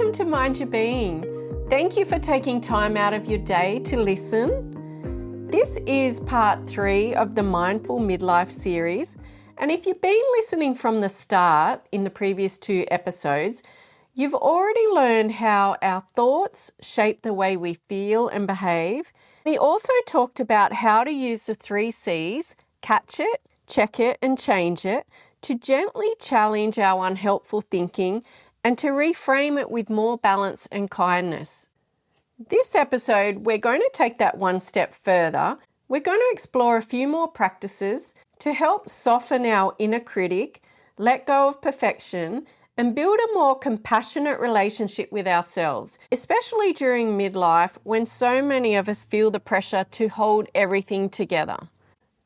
Welcome to Mind Your Being. Thank you for taking time out of your day to listen. This is part 3 of the Mindful Midlife Series. And if you've been listening from the start in the previous 2 episodes, you've already learned how our thoughts shape the way we feel and behave. We also talked about how to use the 3 C's, catch it, check it, and change it, to gently challenge our unhelpful thinking and to reframe it with more balance and kindness. This episode, we're going to take that one step further. We're going to explore a few more practices to help soften our inner critic, let go of perfection, and build a more compassionate relationship with ourselves, especially during midlife when so many of us feel the pressure to hold everything together.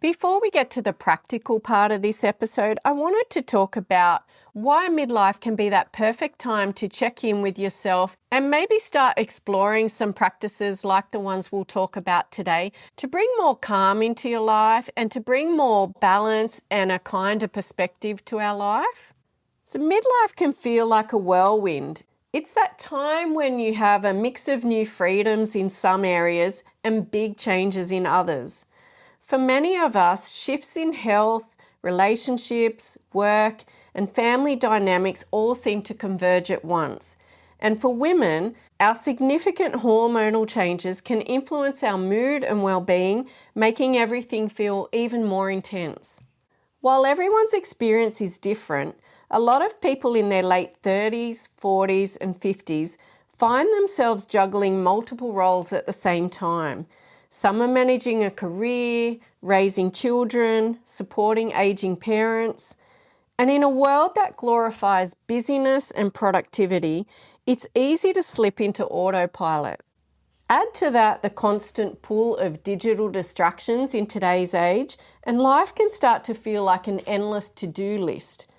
Before we get to the practical part of this episode, I wanted to talk about why midlife can be that perfect time to check in with yourself and maybe start exploring some practices like the ones we'll talk about today to bring more calm into your life and to bring more balance and a kinder perspective to our life. So midlife can feel like a whirlwind. It's that time when you have a mix of new freedoms in some areas and big changes in others. For many of us, shifts in health, relationships, work, and family dynamics all seem to converge at once. And for women, our significant hormonal changes can influence our mood and well-being, making everything feel even more intense. While everyone's experience is different, a lot of people in their late 30s, 40s, and 50s find themselves juggling multiple roles at the same time. Some are managing a career, raising children, supporting aging parents. And in a world that glorifies busyness and productivity, it's easy to slip into autopilot. Add to that the constant pull of digital distractions in today's age, and life can start to feel like an endless to-do list.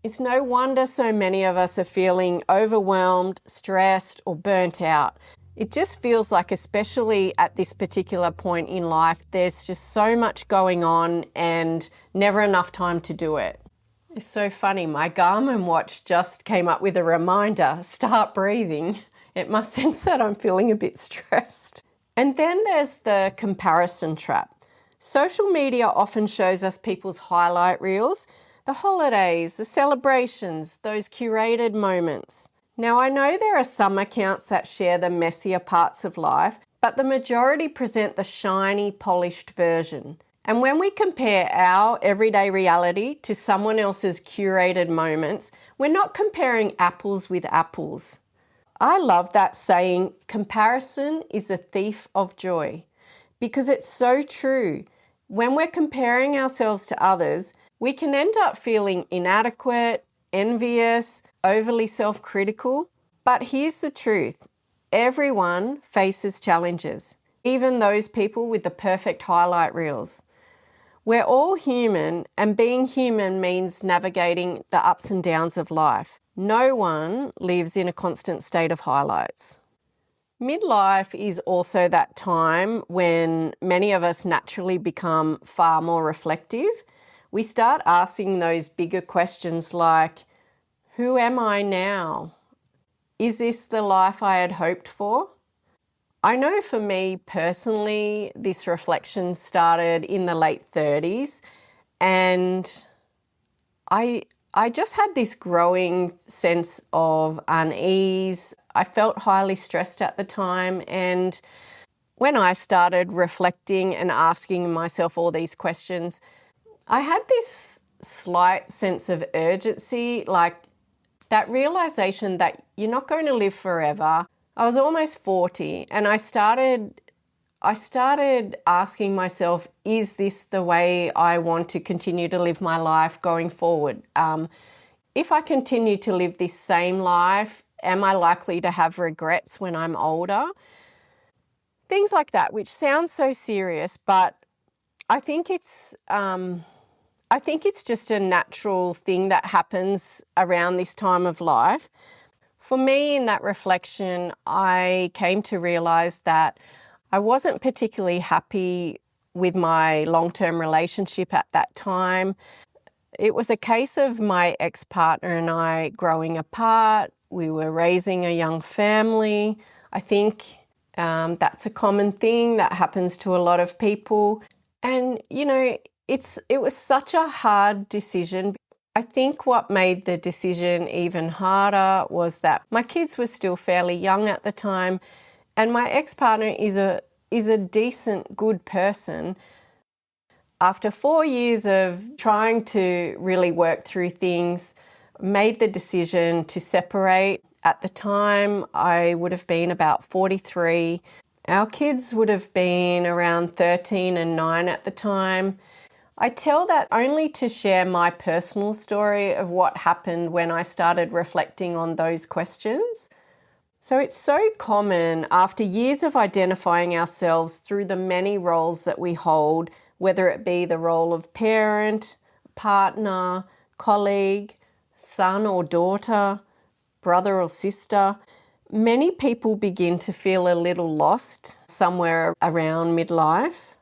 It's no wonder so many of us are feeling overwhelmed, stressed, or burnt out. It just feels like, especially at this particular point in life, there's just so much going on and never enough time to do it. It's so funny, my Garmin watch just came up with a reminder, start breathing. It must sense that I'm feeling a bit stressed. And then there's the comparison trap. Social media often shows us people's highlight reels, the holidays, the celebrations, those curated moments. Now, I know there are some accounts that share the messier parts of life, but the majority present the shiny, polished version. And when we compare our everyday reality to someone else's curated moments, we're not comparing apples with apples. I love that saying, comparison is a thief of joy, because it's so true. When we're comparing ourselves to others, we can end up feeling inadequate, envious, overly self-critical. But here's the truth. Everyone faces challenges, even those people with the perfect highlight reels. We're all human, and being human means navigating the ups and downs of life. No one lives in a constant state of highlights. Midlife is also that time when many of us naturally become far more reflective. We start asking those bigger questions like, who am I now? Is this the life I had hoped for? I know for me personally, this reflection started in the late 30s, and I just had this growing sense of unease. I felt highly stressed at the time, and when I started reflecting and asking myself all these questions, I had this slight sense of urgency, like that realization that you're not going to live forever. I was almost 40, and I started asking myself, is this the way I want to continue to live my life going forward? If I continue to live this same life, am I likely to have regrets when I'm older? Things like that, which sounds so serious, but I think it's just a natural thing that happens around this time of life. For me, in that reflection, I came to realize that I wasn't particularly happy with my long-term relationship at that time. It was a case of my ex-partner and I growing apart. We were raising a young family. I think that's a common thing that happens to a lot of people. And, it was such a hard decision. I think what made the decision even harder was that my kids were still fairly young at the time, and my ex-partner is a decent, good person. After 4 years of trying to really work through things, made the decision to separate. At the time, I would have been about 43. Our kids would have been around 13 and 9 at the time. I tell that only to share my personal story of what happened when I started reflecting on those questions. So it's so common after years of identifying ourselves through the many roles that we hold, whether it be the role of parent, partner, colleague, son or daughter, brother or sister, many people begin to feel a little lost somewhere around midlife.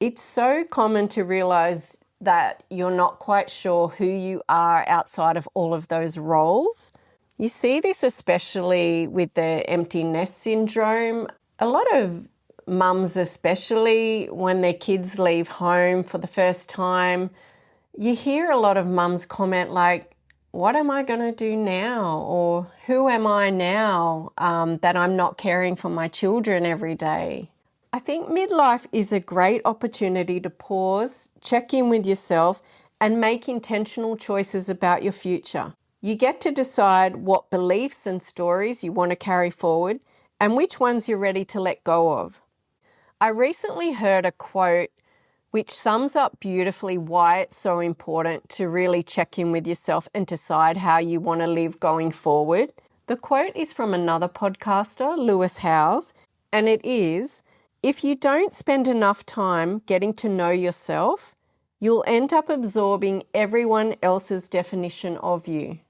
It's so common to realize that you're not quite sure who you are outside of all of those roles. You see this especially with the empty nest syndrome. A lot of mums, especially when their kids leave home for the first time, you hear a lot of mums comment like, what am I going to do now? Or who am I now that I'm not caring for my children every day? I think midlife is a great opportunity to pause, check in with yourself, and make intentional choices about your future. You get to decide what beliefs and stories you want to carry forward and which ones you're ready to let go of. I recently heard a quote which sums up beautifully why it's so important to really check in with yourself and decide how you want to live going forward. The quote is from another podcaster, Lewis Howes, and it is, "If you don't spend enough time getting to know yourself, you'll end up absorbing everyone else's definition of you."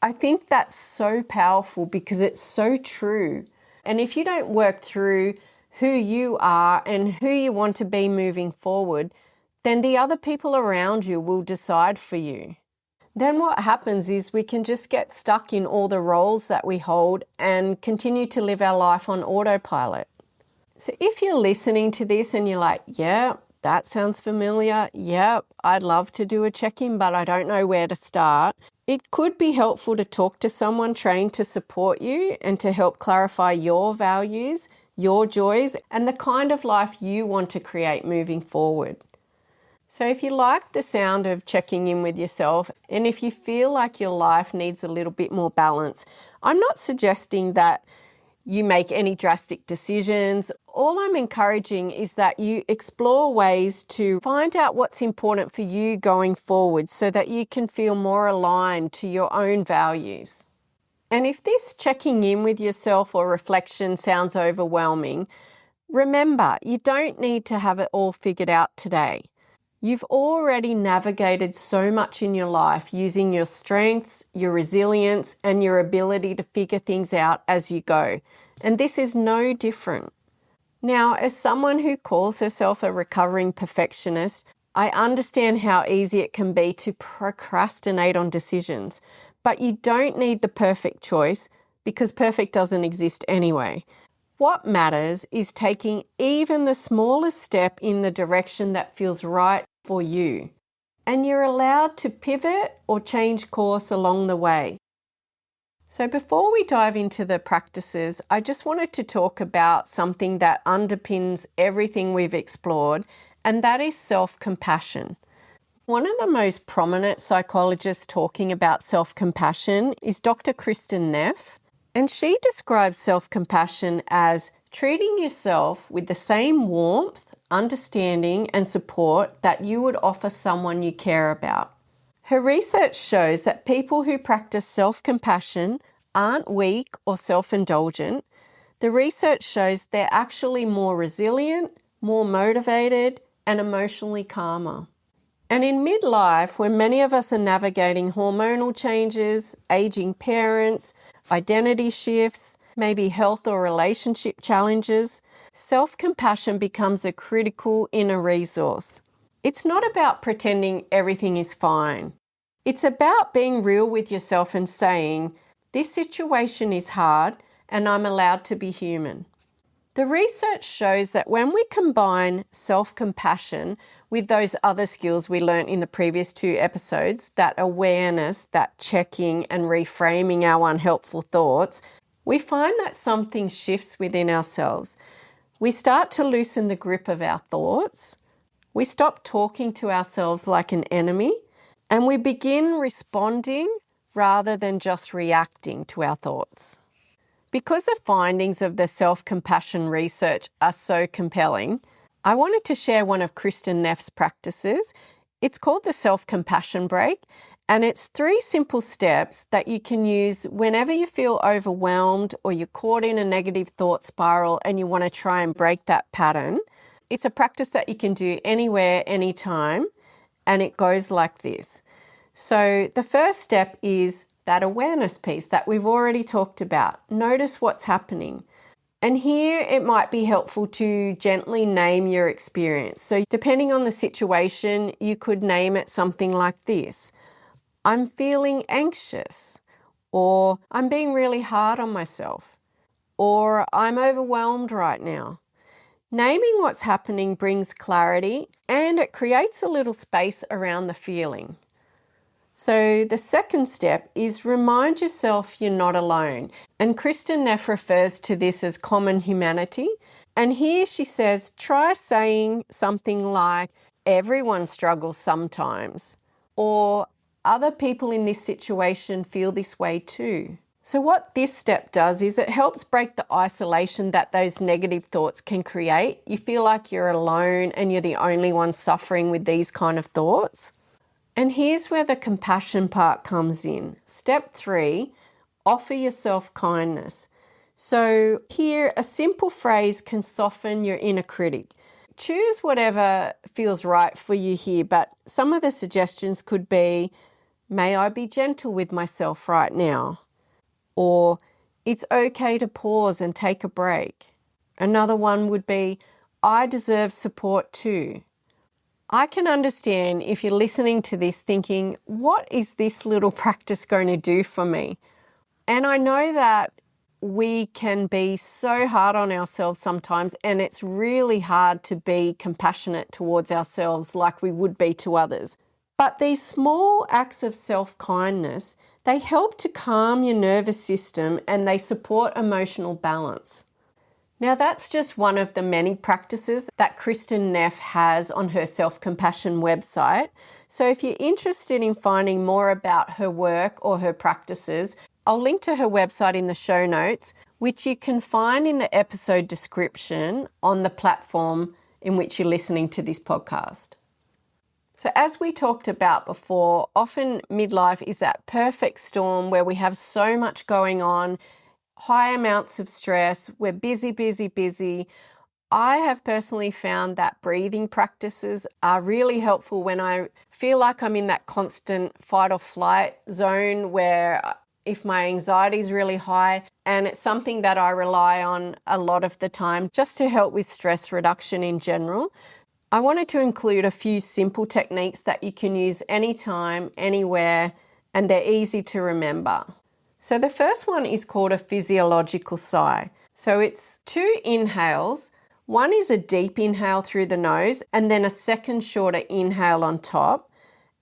I think that's so powerful because it's so true. And if you don't work through who you are and who you want to be moving forward, then the other people around you will decide for you. Then what happens is we can just get stuck in all the roles that we hold and continue to live our life on autopilot. So if you're listening to this and you're like, yeah, that sounds familiar. Yep, I'd love to do a check-in, but I don't know where to start. It could be helpful to talk to someone trained to support you and to help clarify your values, your joys, and the kind of life you want to create moving forward. So if you like the sound of checking in with yourself, and if you feel like your life needs a little bit more balance, I'm not suggesting that you make any drastic decisions. All I'm encouraging is that you explore ways to find out what's important for you going forward so that you can feel more aligned to your own values. And if this checking in with yourself or reflection sounds overwhelming, remember, you don't need to have it all figured out today. You've already navigated so much in your life using your strengths, your resilience, and your ability to figure things out as you go. And this is no different. Now, as someone who calls herself a recovering perfectionist, I understand how easy it can be to procrastinate on decisions. But you don't need the perfect choice because perfect doesn't exist anyway. What matters is taking even the smallest step in the direction that feels right for you. And you're allowed to pivot or change course along the way. So before we dive into the practices, I just wanted to talk about something that underpins everything we've explored, and that is self-compassion. One of the most prominent psychologists talking about self-compassion is Dr. Kristen Neff. And she describes self-compassion as treating yourself with the same warmth, understanding, and support that you would offer someone you care about. Her research shows that people who practice self-compassion aren't weak or self-indulgent. The research shows they're actually more resilient, more motivated, and emotionally calmer. And in midlife, when many of us are navigating hormonal changes, aging parents, identity shifts, maybe health or relationship challenges, self-compassion becomes a critical inner resource. It's not about pretending everything is fine. It's about being real with yourself and saying, This situation is hard and I'm allowed to be human. The research shows that when we combine self-compassion with those other skills we learnt in the previous 2 episodes, that awareness, that checking and reframing our unhelpful thoughts, we find that something shifts within ourselves. We start to loosen the grip of our thoughts. We stop talking to ourselves like an enemy, and we begin responding rather than just reacting to our thoughts. Because the findings of the self-compassion research are so compelling, I wanted to share one of Kristin Neff's practices. It's called the self-compassion break, and it's 3 simple steps that you can use whenever you feel overwhelmed or you're caught in a negative thought spiral and you want to try and break that pattern. It's a practice that you can do anywhere, anytime, and it goes like this. So the first step is that awareness piece that we've already talked about. Notice what's happening. And here it might be helpful to gently name your experience. So depending on the situation, you could name it something like this. I'm feeling anxious, or I'm being really hard on myself, or I'm overwhelmed right now. Naming what's happening brings clarity and it creates a little space around the feeling. So the second step is remind yourself you're not alone. And Kristin Neff refers to this as common humanity. And here she says, try saying something like, everyone struggles sometimes, or other people in this situation feel this way too. So what this step does is it helps break the isolation that those negative thoughts can create. You feel like you're alone and you're the only one suffering with these kind of thoughts. And here's where the compassion part comes in. Step 3, offer yourself kindness. So here, a simple phrase can soften your inner critic. Choose whatever feels right for you here, but some of the suggestions could be, may I be gentle with myself right now? Or, it's okay to pause and take a break. Another one would be, I deserve support too. I can understand if you're listening to this thinking, what is this little practice going to do for me? And I know that we can be so hard on ourselves sometimes, and it's really hard to be compassionate towards ourselves like we would be to others. But these small acts of self-kindness, they help to calm your nervous system and they support emotional balance. Now that's just one of the many practices that Kristin Neff has on her self-compassion website. So if you're interested in finding more about her work or her practices, I'll link to her website in the show notes, which you can find in the episode description on the platform in which you're listening to this podcast. So as we talked about before, often midlife is that perfect storm where we have so much going on, high amounts of stress, we're busy, busy, busy. I have personally found that breathing practices are really helpful when I feel like I'm in that constant fight or flight zone where if my anxiety is really high, and it's something that I rely on a lot of the time just to help with stress reduction in general. I wanted to include a few simple techniques that you can use anytime, anywhere, and they're easy to remember. So the first one is called a physiological sigh. So it's 2 inhales. One is a deep inhale through the nose and then a second shorter inhale on top,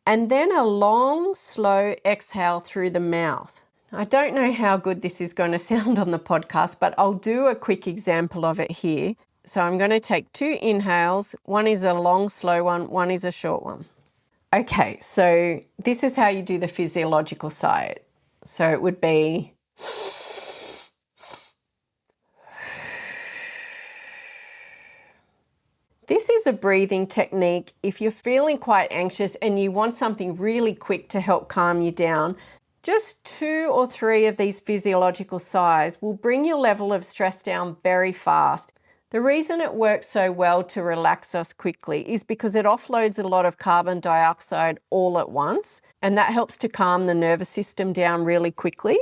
and then a long, slow exhale through the mouth. I don't know how good this is going to sound on the podcast, but I'll do a quick example of it here. So I'm going to take 2 inhales. One is a long, slow one is a short one. Okay, so this is how you do the physiological sigh. So it would be this is a breathing technique if you're feeling quite anxious and you want something really quick to help calm you down. Just 2 or 3 of these physiological sighs will bring your level of stress down very fast. The reason it works so well to relax us quickly is because it offloads a lot of carbon dioxide all at once, and that helps to calm the nervous system down really quickly.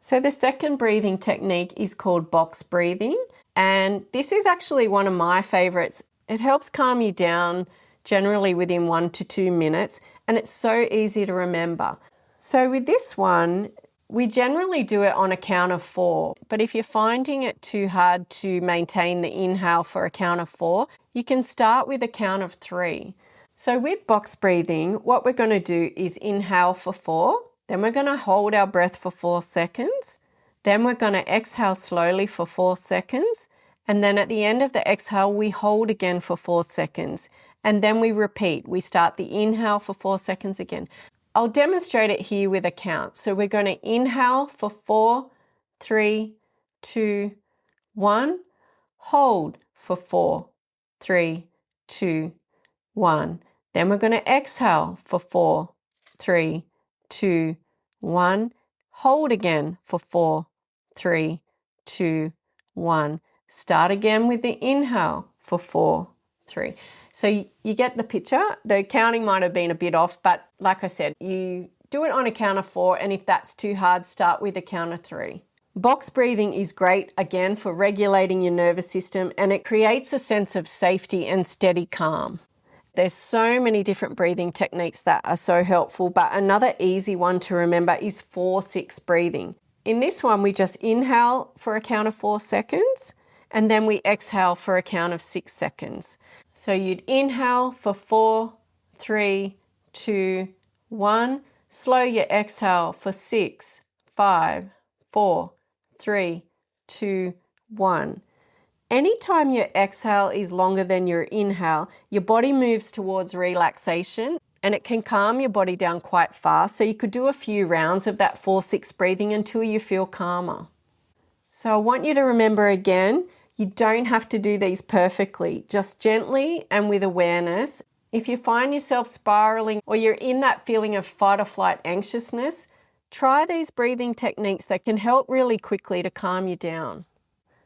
So the second breathing technique is called box breathing, and this is actually one of my favorites. It helps calm you down generally within 1 to 2 minutes, and it's so easy to remember. So with this one, We generally do it on a count of 4, but if you're finding it too hard to maintain the inhale for a count of 4, you can start with a count of 3. So with box breathing, what we're going to do is inhale for 4, then we're going to hold our breath for 4 seconds, then we're going to exhale slowly for 4 seconds, and then at the end of the exhale, we hold again for 4 seconds, and then we repeat. We start the inhale for 4 seconds again. I'll demonstrate it here with a count. So we're going to inhale for 4, 3, 2, 1. Hold for 4, 3, 2, 1. Then we're going to exhale for 4, 3, 2, 1. Hold again for 4, 3, 2, 1. Start again with the inhale for 4, 3. So you get the picture. The counting might have been a bit off, but like I said, you do it on a count of 4, and if that's too hard, start with a count of 3. Box breathing is great, again, for regulating your nervous system, and it creates a sense of safety and steady calm. There's so many different breathing techniques that are so helpful, but another easy one to remember is 4-6 breathing. In this one, we just inhale for a count of 4 seconds, and then we exhale for a count of 6 seconds. So you'd inhale for 4, 3, 2, 1. Slow your exhale for 6, 5, 4, 3, 2, 1. Anytime your exhale is longer than your inhale, your body moves towards relaxation, and it can calm your body down quite fast. So you could do a few rounds of that 4-6 breathing until you feel calmer. So I want you to remember again, you don't have to do these perfectly, just gently and with awareness. If you find yourself spiraling or you're in that feeling of fight or flight anxiousness, try these breathing techniques that can help really quickly to calm you down.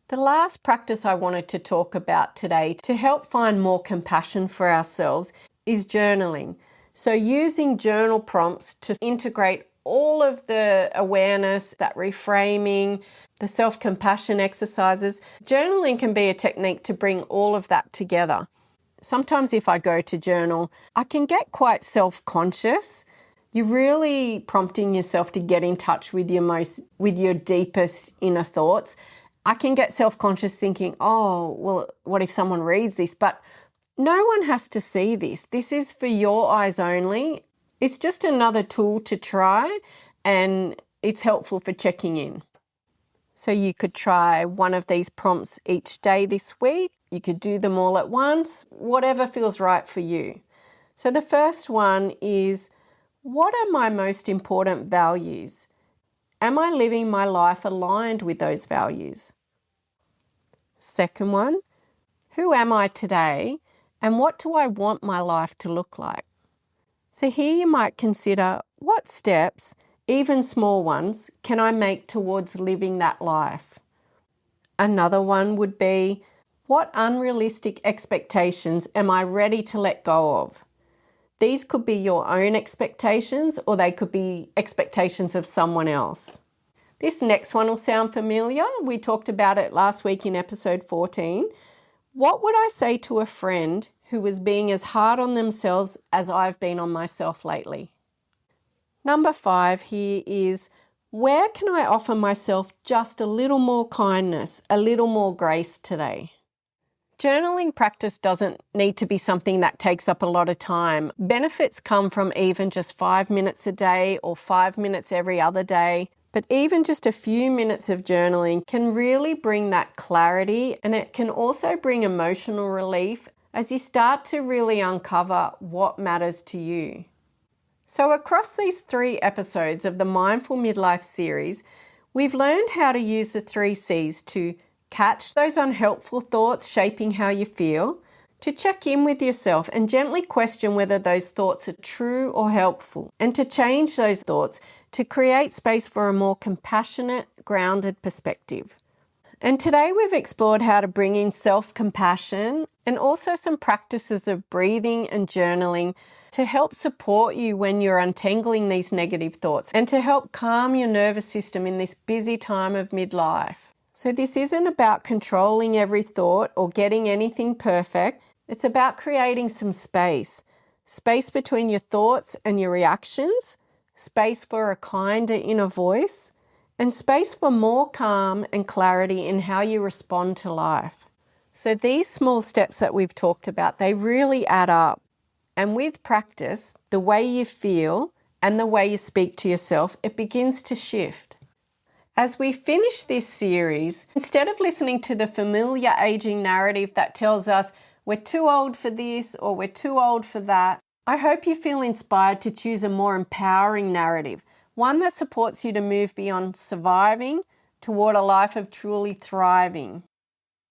The last practice I wanted to talk about today to help find more compassion for ourselves is journaling. So using journal prompts to integrate all of the awareness, that reframing, the self-compassion exercises. Journaling can be a technique to bring all of that together. Sometimes if I go to journal, I can get quite self-conscious. You're really prompting yourself to get in touch with your deepest inner thoughts. I can get self-conscious thinking, oh, well, what if someone reads this? But no one has to see this. This is for your eyes only. It's just another tool to try, and it's helpful for checking in. So you could try one of these prompts each day this week. You could do them all at once, whatever feels right for you. So the first one is, what are my most important values? Am I living my life aligned with those values? Second one, who am I today and what do I want my life to look like? So here you might consider, what steps, even small ones, can I make towards living that life? Another one would be, what unrealistic expectations am I ready to let go of? These could be your own expectations, or they could be expectations of someone else. This next one will sound familiar. We talked about it last week in episode 14. What would I say to a friend who was being as hard on themselves as I've been on myself lately? Number 5 here is, where can I offer myself just a little more kindness, a little more grace today? Journaling practice doesn't need to be something that takes up a lot of time. Benefits come from even just 5 minutes a day or 5 minutes every other day. But even just a few minutes of journaling can really bring that clarity, and it can also bring emotional relief as you start to really uncover what matters to you. So across these 3 episodes of the Mindful Midlife Series, we've learned how to use the 3 C's to catch those unhelpful thoughts shaping how you feel, to check in with yourself and gently question whether those thoughts are true or helpful, and to change those thoughts to create space for a more compassionate, grounded perspective. And today we've explored how to bring in self-compassion and also some practices of breathing and journaling to help support you when you're untangling these negative thoughts and to help calm your nervous system in this busy time of midlife. So this isn't about controlling every thought or getting anything perfect. It's about creating some space between your thoughts and your reactions, space for a kinder inner voice, and space for more calm and clarity in how you respond to life. So these small steps that we've talked about, they really add up. And with practice, the way you feel and the way you speak to yourself, it begins to shift. As we finish this series, instead of listening to the familiar aging narrative that tells us we're too old for this or we're too old for that, I hope you feel inspired to choose a more empowering narrative, one that supports you to move beyond surviving toward a life of truly thriving.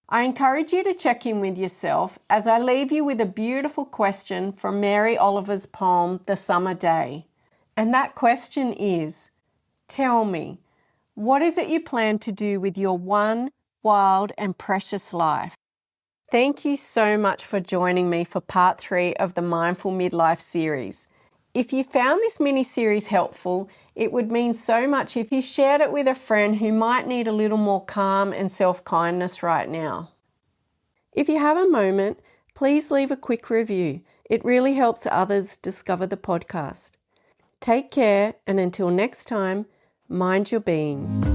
I encourage you to check in with yourself as I leave you with a beautiful question from Mary Oliver's poem, The Summer Day. And that question is, tell me, what is it you plan to do with your one wild and precious life? Thank you so much for joining me for part 3 of the Mindful Midlife series. If you found this mini-series helpful, it would mean so much if you shared it with a friend who might need a little more calm and self-kindness right now. If you have a moment, please leave a quick review. It really helps others discover the podcast. Take care, and until next time, mind your being.